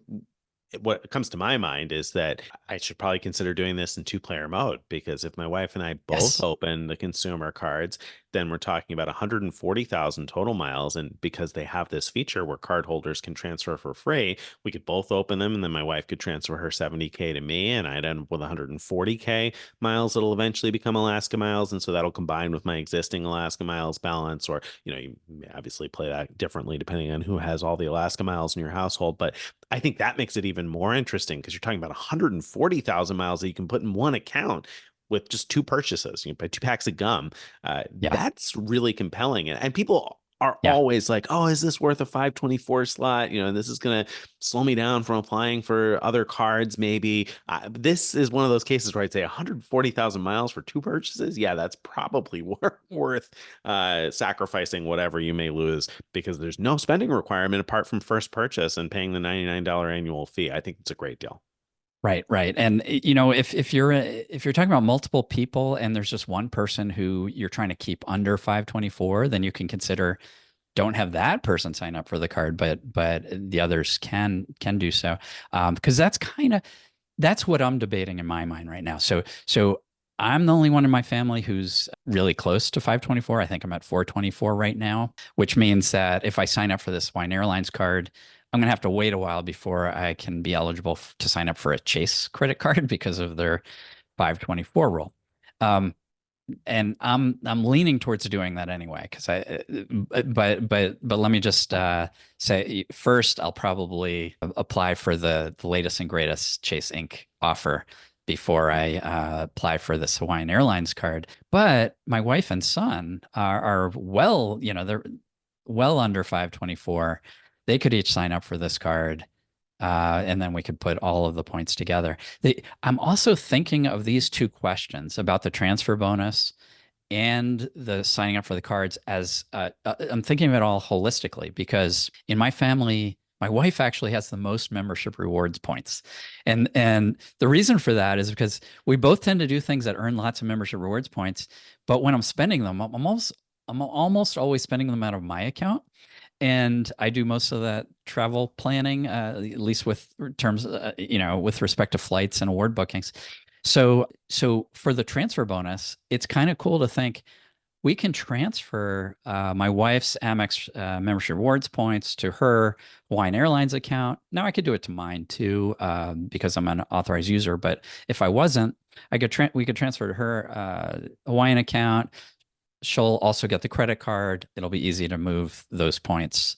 what comes to my mind is that I should probably consider doing this in two-player mode, because if my wife and I both Yes. open the consumer cards, then we're talking about 140,000 total miles. And because they have this feature where cardholders can transfer for free, we could both open them, and then my wife could transfer her 70K to me, and I'd end up with 140K miles that'll eventually become Alaska miles. And so that'll combine with my existing Alaska miles balance, or, you obviously play that differently depending on who has all the Alaska miles in your household. But I think that makes it even more interesting because you're talking about 140,000 miles that you can put in one account with just two purchases. You buy two packs of gum. Yeah. That's really compelling. And people are Yeah. always like, oh, is this worth a 524 slot? This is going to slow me down from applying for other cards, maybe. This is one of those cases where I'd say 140,000 miles for two purchases. Yeah, that's probably worth sacrificing whatever you may lose, because there's no spending requirement apart from first purchase and paying the $99 annual fee. I think it's a great deal. Right, right. And if you're talking about multiple people and there's just one person who you're trying to keep under 524, then you can consider don't have that person sign up for the card, but the others can do so. Because that's what I'm debating in my mind right now. So I'm the only one in my family who's really close to 524. I think I'm at 424 right now, which means that if I sign up for this Hawaiian Airlines card, I'm going to have to wait a while before I can be eligible to sign up for a Chase credit card because of their 524 rule. And I'm leaning towards doing that anyway, because but let me just say first, I'll probably apply for the latest and greatest Chase Inc. offer before I apply for this Hawaiian Airlines card. But my wife and son are well, they're well under 524. They could each sign up for this card. And then we could put all of the points together. I'm also thinking of these two questions about the transfer bonus and the signing up for the cards as I'm thinking of it all holistically, because in my family, my wife actually has the most membership rewards points. And the reason for that is because we both tend to do things that earn lots of membership rewards points. But when I'm spending them, I'm almost always spending them out of my account. and I do most of that travel planning, at least with terms, with respect to flights and award bookings. So for the transfer bonus, it's kind of cool to think we can transfer my wife's Amex membership rewards points to her Hawaiian Airlines account. Now I could do it to mine too, because I'm an authorized user. But if I wasn't, we could transfer to her Hawaiian account. She'll also get the credit card. It'll be easy to move those points,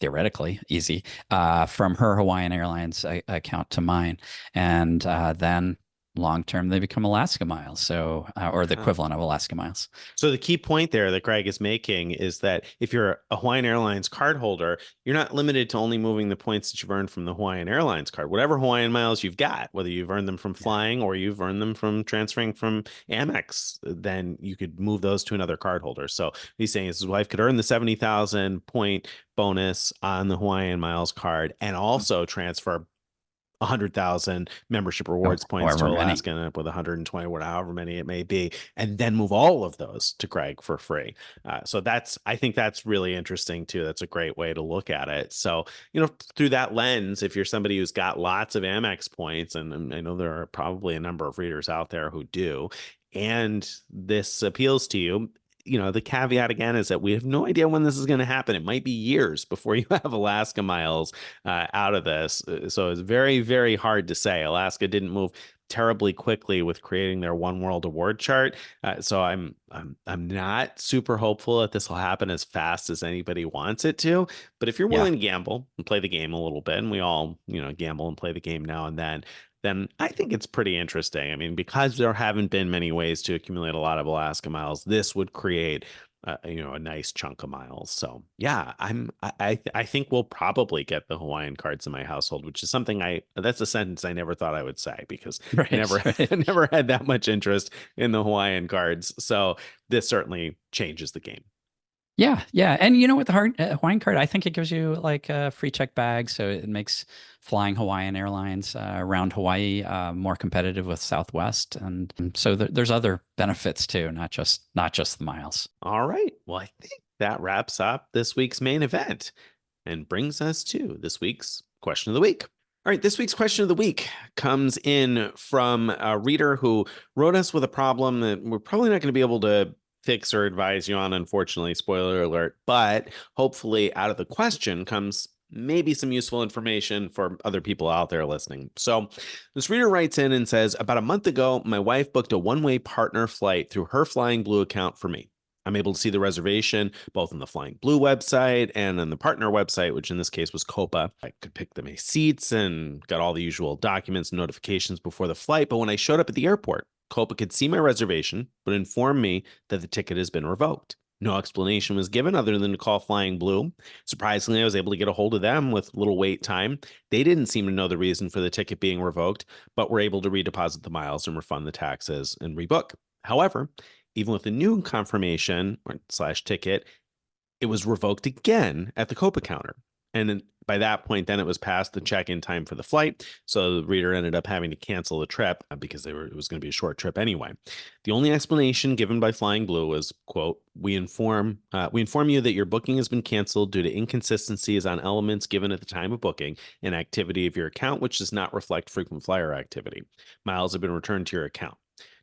theoretically easy, from her Hawaiian Airlines account to mine, and then long term they become Alaska miles, so or the Wow. equivalent of Alaska miles. So the key point there that Greg is making is that if you're a Hawaiian Airlines card holder, you're not limited to only moving the points that you've earned from the Hawaiian Airlines card. Whatever Hawaiian miles you've got, whether you've earned them from Yeah. flying or you've earned them from transferring from Amex, then you could move those to another card holder. So he's saying his wife could earn the 70,000 point bonus on the Hawaiian miles card and also transfer 100,000 membership rewards points to However many. Alaska and up with 120, however many it may be, and then move all of those to Greg for free. So I think that's really interesting too. That's a great way to look at it. So, through that lens, if you're somebody who's got lots of Amex points, and I know there are probably a number of readers out there who do, and this appeals to you, the caveat again is that we have no idea when this is going to happen. It might be years before you have Alaska miles out of this. So it's very, very hard to say. Alaska didn't move terribly quickly with creating their One World award chart. So I'm not super hopeful that this will happen as fast as anybody wants it to. But if you're Yeah. willing to gamble and play the game a little bit, and we all, gamble and play the game now and then I think it's pretty interesting. I mean, because there haven't been many ways to accumulate a lot of Alaska miles, this would create, a nice chunk of miles. So yeah, I think we'll probably get the Hawaiian cards in my household, which is something that's a sentence I never thought I would say because I Right. never, Right. I never had that much interest in the Hawaiian cards. So this certainly changes the game. Yeah, yeah, and with the Hawaiian card, I think it gives you like a free check bag, so it makes flying Hawaiian Airlines around Hawaii more competitive with Southwest, and so there's other benefits too, not just the miles. All right. Well, I think that wraps up this week's main event and brings us to this week's question of the week. All right, this week's question of the week comes in from a reader who wrote us with a problem that we're probably not going to be able to fix or advise you on, unfortunately, spoiler alert, but hopefully out of the question comes maybe some useful information for other people out there listening. So this reader writes in and says, about a month ago, my wife booked a one-way partner flight through her Flying Blue account for me. I'm able to see the reservation both on the Flying Blue website and on the partner website, which in this case was Copa. I could pick the seats and got all the usual documents and notifications before the flight. But when I showed up at the airport, Copa could see my reservation, but informed me that the ticket has been revoked. No explanation was given other than to call Flying Blue. Surprisingly, I was able to get a hold of them with little wait time. They didn't seem to know the reason for the ticket being revoked, but were able to redeposit the miles and refund the taxes and rebook. However, even with the new confirmation or slash ticket, it was revoked again at the Copa counter. And by that point, then it was past the check-in time for the flight. So the reader ended up having to cancel the trip because it was going to be a short trip anyway. The only explanation given by Flying Blue was, quote, we inform you that your booking has been canceled due to inconsistencies on elements given at the time of booking and activity of your account, which does not reflect frequent flyer activity. Miles have been returned to your account.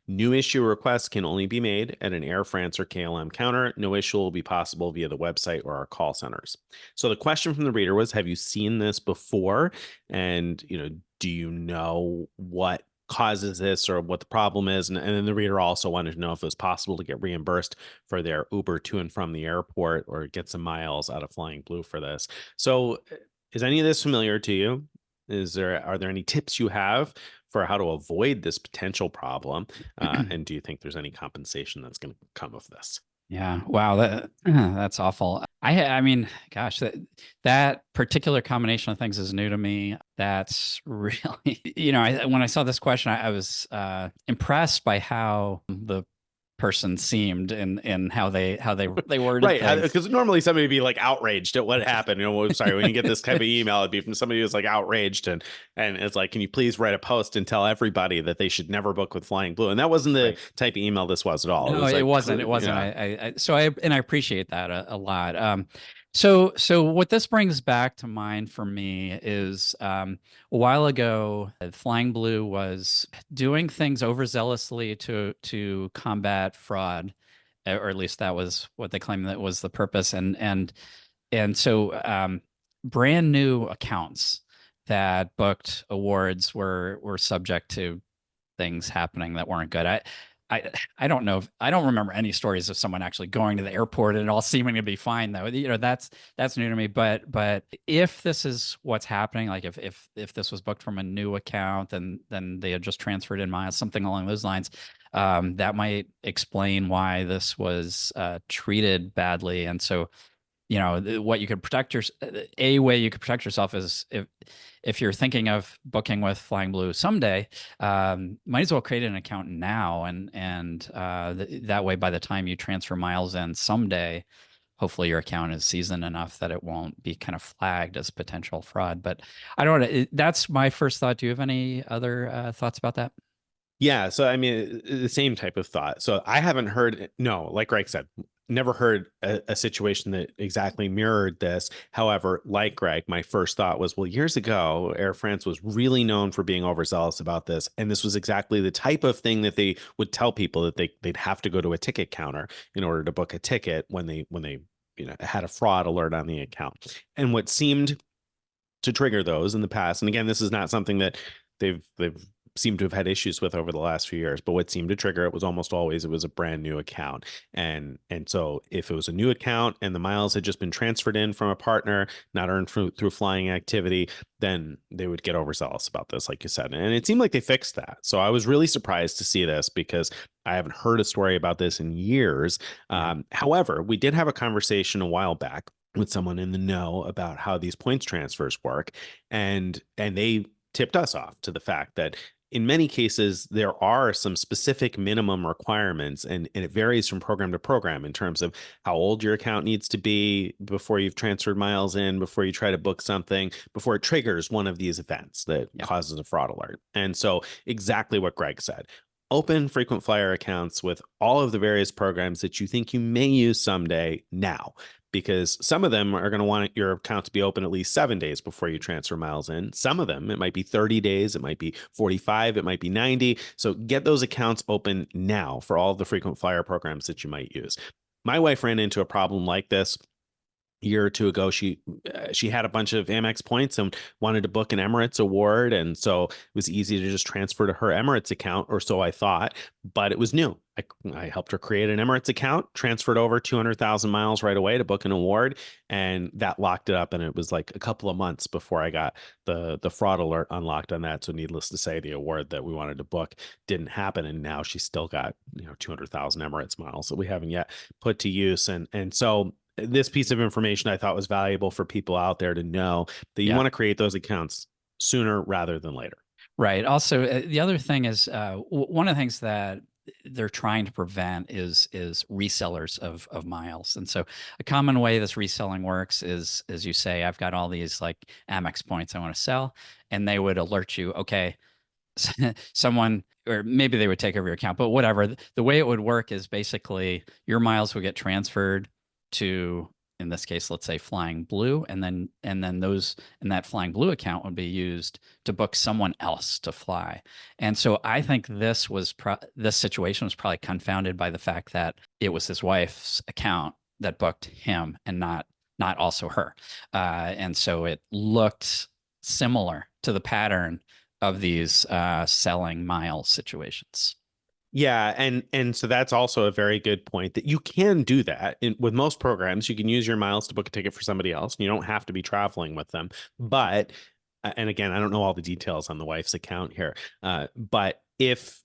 New issue requests can only be made at an Air France or KLM counter. No issue will be possible via the website or our call centers. So the question from the reader was, have you seen this before? And, do you know what causes this or what the problem is? And then the reader also wanted to know if it was possible to get reimbursed for their Uber to and from the airport or get some miles out of Flying Blue for this. So is any of this familiar to you? Are there any tips you have for how to avoid this potential problem? And do you think there's any compensation that's going to come of this? Yeah. Wow. That's awful. I mean, gosh, that particular combination of things is new to me. That's really, when I saw this question, I was impressed by how the person seemed and how they worded Right. things. Because normally somebody would be like outraged at what happened. Sorry, when you get this type of email, it'd be from somebody who's like outraged and it's like, can you please write a post and tell everybody that they should never book with Flying Blue? And that wasn't the Right. type of email this was at all. It No, was it like, wasn't. It wasn't. yeah. I appreciate that a lot. So what this brings back to mind for me is a while ago, Flying Blue was doing things overzealously to combat fraud, or at least that was what they claimed that was the purpose. And so brand new accounts that booked awards were subject to things happening that weren't good. I I don't know I don't remember any stories of someone actually going to the airport and all seeming to be fine though. That's new to me. But if this is what's happening, like if this was booked from a new account, then they had just transferred in miles, something along those lines, that might explain why this was treated badly. And so what you could protect your a way you could protect yourself is if you're thinking of booking with Flying Blue someday, might as well create an account now, and that way by the time you transfer miles in someday, hopefully your account is seasoned enough that it won't be kind of flagged as potential fraud. But I don't know. That's my first thought. Do you have any other thoughts about that? Yeah, so I mean, the same type of thought. So I haven't heard, no, like Greg said, never heard a situation that exactly mirrored this. However, like Greg, my first thought was, well, years ago, Air France was really known for being overzealous about this, and this was exactly the type of thing that they would tell people that they'd have to go to a ticket counter in order to book a ticket when they had a fraud alert on the account. And what seemed to trigger those in the past. And again, this is not something that they've seemed to have had issues with over the last few years, but what seemed to trigger it was almost always it was a brand new account. And so if it was a new account and the miles had just been transferred in from a partner, not earned through flying activity, then they would get overzealous about this, like you said. And it seemed like they fixed that. So I was really surprised to see this because I haven't heard a story about this in years. Yeah. However, we did have a conversation a while back with someone in the know about how these points transfers work, and they tipped us off to the fact that in many cases there are some specific minimum requirements, and it varies from program to program in terms of how old your account needs to be before you've transferred miles in, before you try to book something, before it triggers one of these events that Yeah. causes a fraud alert. And so exactly what Greg said, open frequent flyer accounts with all of the various programs that you think you may use someday now, because some of them are going to want your account to be open at least 7 days before you transfer miles in. Some of them, it might be 30 days, it might be 45, it might be 90. So get those accounts open now for all of the frequent flyer programs that you might use. My wife ran into a problem like this year or two ago. She had a bunch of Amex points and wanted to book an Emirates award, and so it was easy to just transfer to her Emirates account, or so I thought. But it was new. I helped her create an Emirates account, transferred over 200,000 miles right away to book an award, and that locked it up. And it was like a couple of months before I got the fraud alert unlocked on that. So needless to say, the award that we wanted to book didn't happen, and now she's still got 200,000 Emirates miles that we haven't yet put to use. And so this piece of information I thought was valuable for people out there to know that you Yeah. want to create those accounts sooner rather than later. Right. Also, the other thing is one of the things that they're trying to prevent is resellers of miles. And so a common way this reselling works is, as you say, I've got all these like Amex points I want to sell, and they would alert you, okay, someone, or maybe they would take over your account, but whatever. The way it would work is basically your miles would get transferred to, in this case, let's say Flying Blue, and then those and that Flying Blue account would be used to book someone else to fly. And so I think this situation was probably confounded by the fact that it was his wife's account that booked him and not also her. And so it looked similar to the pattern of these selling miles situations. Yeah, and so that's also a very good point that you can do that with most programs. You can use your miles to book a ticket for somebody else, and you don't have to be traveling with them. But and again, I don't know all the details on the wife's account here, but if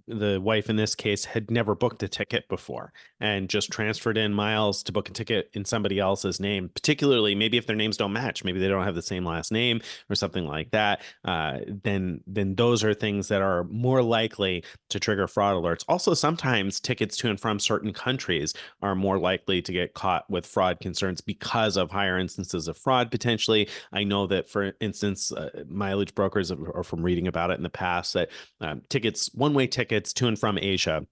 the wife in this case had never booked a ticket before and just transferred in miles to book a ticket in somebody else's name, particularly maybe if their names don't match, maybe they don't have the same last name or something like that, then those are things that are more likely to trigger fraud alerts. Also, sometimes tickets to and from certain countries are more likely to get caught with fraud concerns because of higher instances of fraud potentially. I know that, for instance, mileage brokers, or from reading about it in the past, that tickets, one-way tickets to and from Asia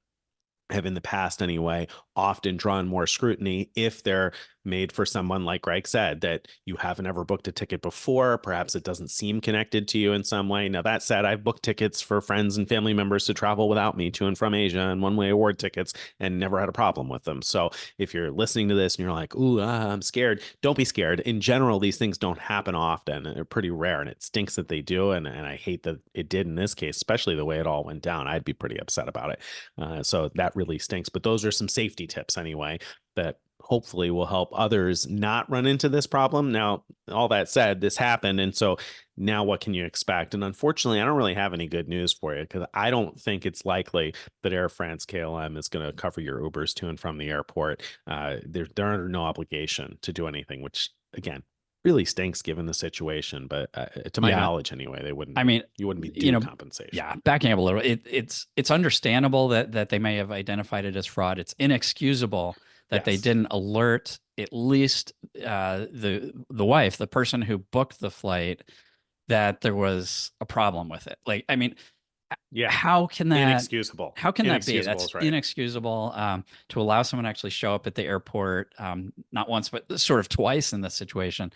have in the past anyway, often drawn more scrutiny if they're made for someone like Greg said, that you haven't ever booked a ticket before. Perhaps it doesn't seem connected to you in some way. Now, that said, I've booked tickets for friends and family members to travel without me to and from Asia and one way award tickets and never had a problem with them. So if you're listening to this and you're like, ooh, I'm scared, don't be scared. In general, these things don't happen often. They're pretty rare and it stinks that they do. And I hate that it did in this case, especially the way it all went down. I'd be pretty upset about it. So that really stinks. But those are some safety tips anyway that hopefully will help others not run into this problem. Now, all that said, this happened. And so now what can you expect? And unfortunately, I don't really have any good news for you because I don't think it's likely that Air France KLM is going to cover your Ubers to and from the airport. They're under no obligation to do anything, which again, really stinks given the situation. But to my Yeah. knowledge anyway, they wouldn't I be, mean, you wouldn't be you due know, compensation. yeah, backing up a little, it's understandable that they may have identified it as fraud. It's inexcusable that they Yes. didn't alert at least the wife, the person who booked the flight, that there was a problem with it. Like, I mean, Yeah. how can that Inexcusable. how can that be? Inexcusable That's is right. inexcusable, to allow someone to actually show up at the airport, not once, but sort of twice in this situation,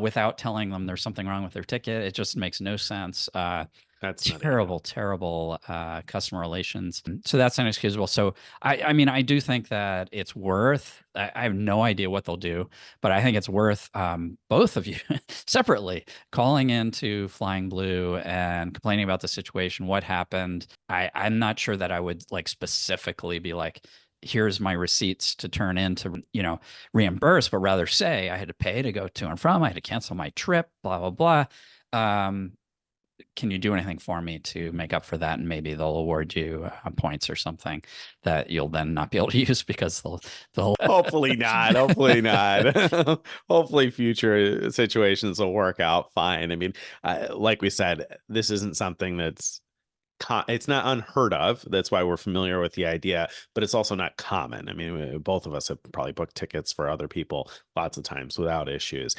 without telling them there's something wrong with their ticket. It just makes no sense. That's not Terrible, ideal. terrible customer relations. So that's inexcusable. So I mean, I do think that it's worth. I have no idea what they'll do, but I think it's worth, both of you separately calling into Flying Blue and complaining about the situation, what happened. I'm not sure that I would like specifically be like, here's my receipts to turn in to, reimburse, but rather say I had to pay to go to and from, I had to cancel my trip, blah, blah, blah. Can you do anything for me to make up for that? And maybe they'll award you points or something that you'll then not be able to use because they'll Hopefully not. Hopefully not. Hopefully future situations will work out fine. I mean, like we said, this isn't something that's it's not unheard of. That's why we're familiar with the idea, but it's also not common. I mean, both of us have probably booked tickets for other people lots of times without issues.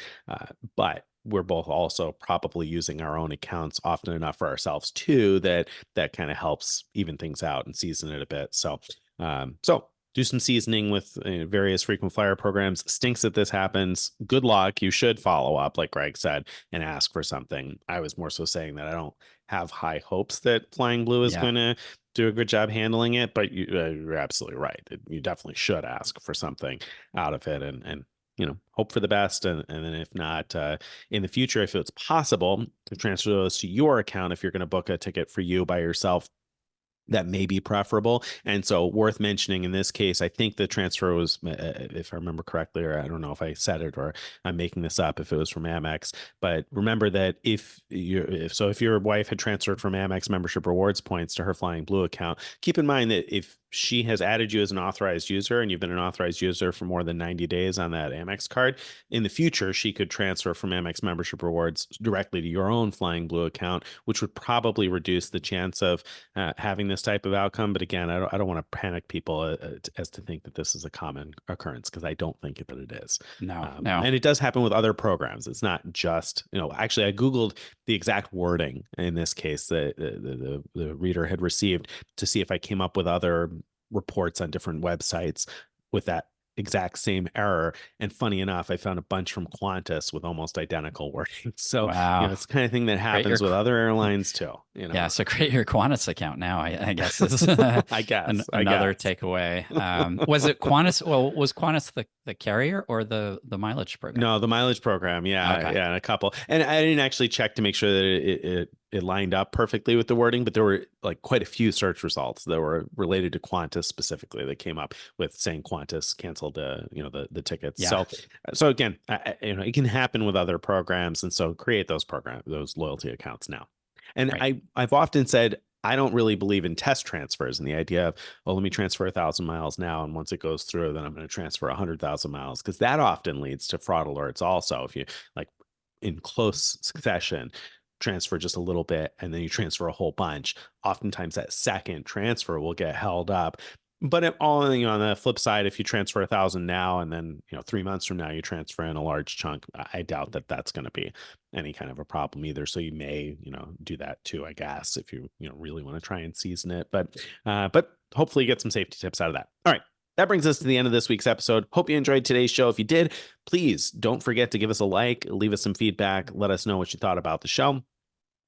But we're both also probably using our own accounts often enough for ourselves too, that kind of helps even things out and season it a bit. So do some seasoning with various frequent flyer programs. Stinks that this happens. Good luck. You should follow up, like Greg said, and ask for something. I was more so saying that I don't have high hopes that Flying Blue is yeah. going to do a good job handling it, but you're absolutely right. You definitely should ask for something out of it, and hope for the best. And then if not, in the future, if it's possible to transfer those to your account, if you're going to book a ticket for you by yourself, that may be preferable. And so worth mentioning in this case, I think the transfer was, if I remember correctly, or I don't know if I said it or I'm making this up, if it was from Amex, but remember that if your wife had transferred from Amex membership rewards points to her Flying Blue account, keep in mind that if she has added you as an authorized user and you've been an authorized user for more than 90 days on that Amex card, in the future, she could transfer from Amex membership rewards directly to your own Flying Blue account, which would probably reduce the chance of having this type of outcome. But again, I don't want to panic people as to think that this is a common occurrence, because I don't think that it is. No, no. And it does happen with other programs. It's not just, actually, I Googled the exact wording in this case that the reader had received to see if I came up with other reports on different websites with that exact same error. And funny enough, I found a bunch from Qantas with almost identical wording. So, Wow. it's the kind of thing that Create your happens with other airlines too, Yeah, so create your Qantas account now, I guess is I guess, another takeaway. Was it Qantas? Well, was Qantas the carrier or the mileage program? No, the mileage program. Yeah. Okay. Yeah. And a couple. And I didn't actually check to make sure that it lined up perfectly with the wording, but there were like quite a few search results that were related to Qantas specifically that came up with saying Qantas canceled, the tickets. Yeah. So again, it can happen with other programs. And so create those loyalty accounts now. And Right. I've often said, I don't really believe in test transfers and the idea of, oh, let me transfer 1,000 miles now, and once it goes through, then I'm going to transfer 100,000 miles, because that often leads to fraud alerts. Also, if you like in close succession transfer just a little bit and then you transfer a whole bunch, oftentimes that second transfer will get held up. But on the flip side, if you transfer 1,000 now and then 3 months from now you transfer in a large chunk, I doubt that that's going to be any kind of a problem either. So you may do that too, I guess, if you really want to try and season it. But hopefully you get some safety tips out of that. All right. That brings us to the end of this week's episode. Hope you enjoyed today's show. If you did, please don't forget to give us a like, leave us some feedback, let us know what you thought about the show.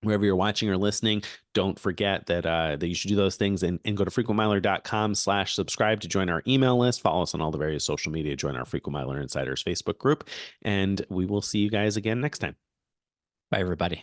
Wherever you're watching or listening, don't forget that you should do those things and go to frequentmiler.com/subscribe to join our email list. Follow us on all the various social media. Join our Frequent Miler Insiders Facebook group. And we will see you guys again next time. Bye, everybody.